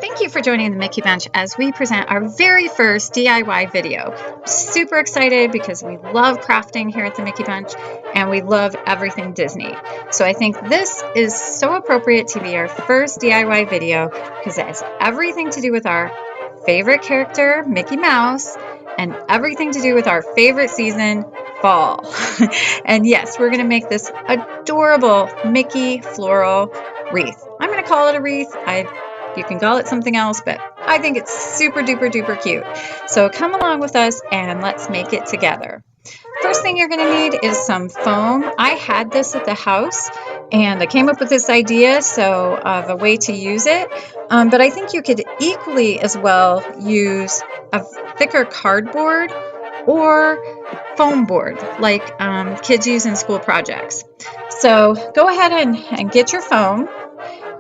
Thank you for joining the Mickey Bunch as we present our very first DIY video. I'm super excited because we love crafting here at the Mickey Bunch and we love everything Disney. So I think this is so appropriate to be our first DIY video because it has everything to do with our favorite character, Mickey Mouse, and everything to do with our favorite season, fall. And yes, we're going to make this adorable Mickey Floral Wreath. I'm going to call it a wreath. You can call it something else, but I think it's super duper duper cute. So come along with us and let's make it together. First thing you're going to need is some foam. I had this at the house and I came up with this idea of a way to use it, but I think you could equally as well use a thicker cardboard or foam board like kids use in school projects. So go ahead and get your foam.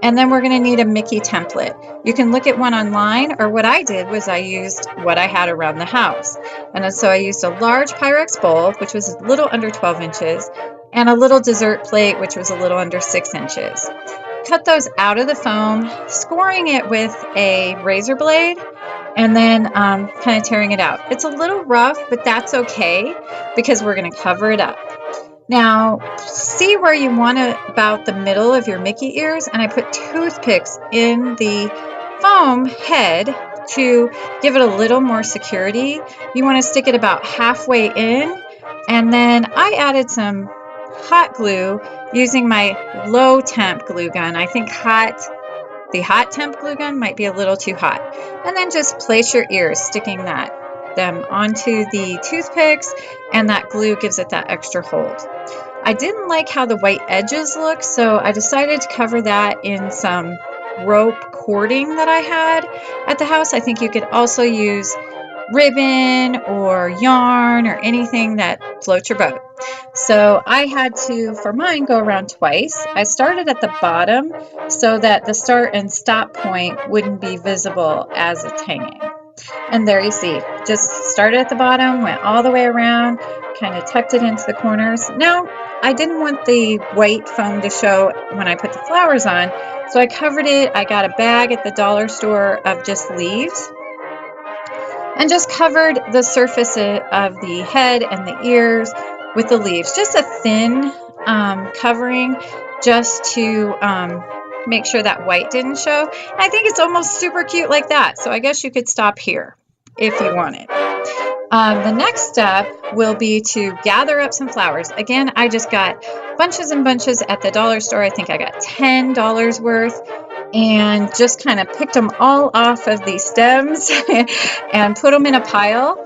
And then we're going to need a Mickey template. You can look at one online, or what I did was I used what I had around the house. And so I used a large Pyrex bowl, which was a little under 12 inches, and a little dessert plate, which was a little under 6 inches. Cut those out of the foam, scoring it with a razor blade, and then kind of tearing it out. It's a little rough, but that's okay because we're going to cover it up. Now, see where you want about the middle of your Mickey ears, and I put toothpicks in the foam head to give it a little more security. You want to stick it about halfway in, and then I added some hot glue using my low temp glue gun. I think the hot temp glue gun might be a little too hot. And then just place your ears, sticking them onto the toothpicks, and that glue gives it that extra hold. I didn't like how the white edges look, so I decided to cover that in some rope cording that I had at the house. I think you could also use ribbon or yarn or anything that floats your boat. So I had to, for mine, go around twice. I started at the bottom so that the start and stop point wouldn't be visible as it's hanging. And there you see, just started at the bottom, went all the way around, kind of tucked it into the corners. Now, I didn't want the white foam to show when I put the flowers on, so I covered it. I got a bag at the dollar store of just leaves and just covered the surface of the head and the ears with the leaves. Just a thin covering just to make sure that white didn't show. And I think it's almost super cute like that. So I guess you could stop here if you wanted. The next step will be to gather up some flowers. Again, I just got bunches and bunches at the dollar store. I think I got $10 worth and just kind of picked them all off of these stems and put them in a pile.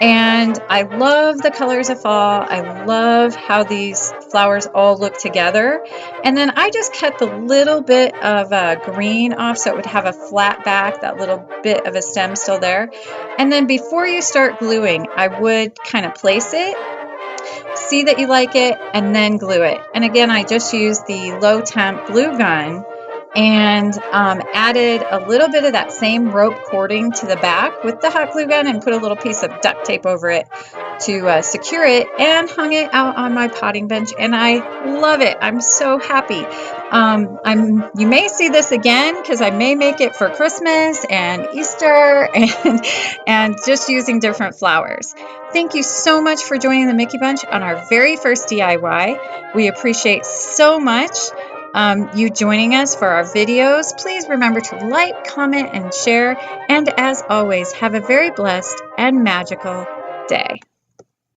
And I love the colors of fall. I love how these flowers all look together. And then I just cut the little bit of green off so it would have a flat back, that little bit of a stem still there. And then before you start gluing, I would kind of place it, see that you like it, and then glue it. And again, I just used the low temp glue gun and added a little bit of that same rope cording to the back with the hot glue gun and put a little piece of duct tape over it to secure it, and hung it out on my potting bench, and I love it. I'm so happy. You may see this again because I may make it for Christmas and Easter and just using different flowers. Thank you so much for joining the Mickey Bunch on our very first DIY. We appreciate so much you joining us for our videos. Please remember to like, comment, and share. And as always, have a very blessed and magical day.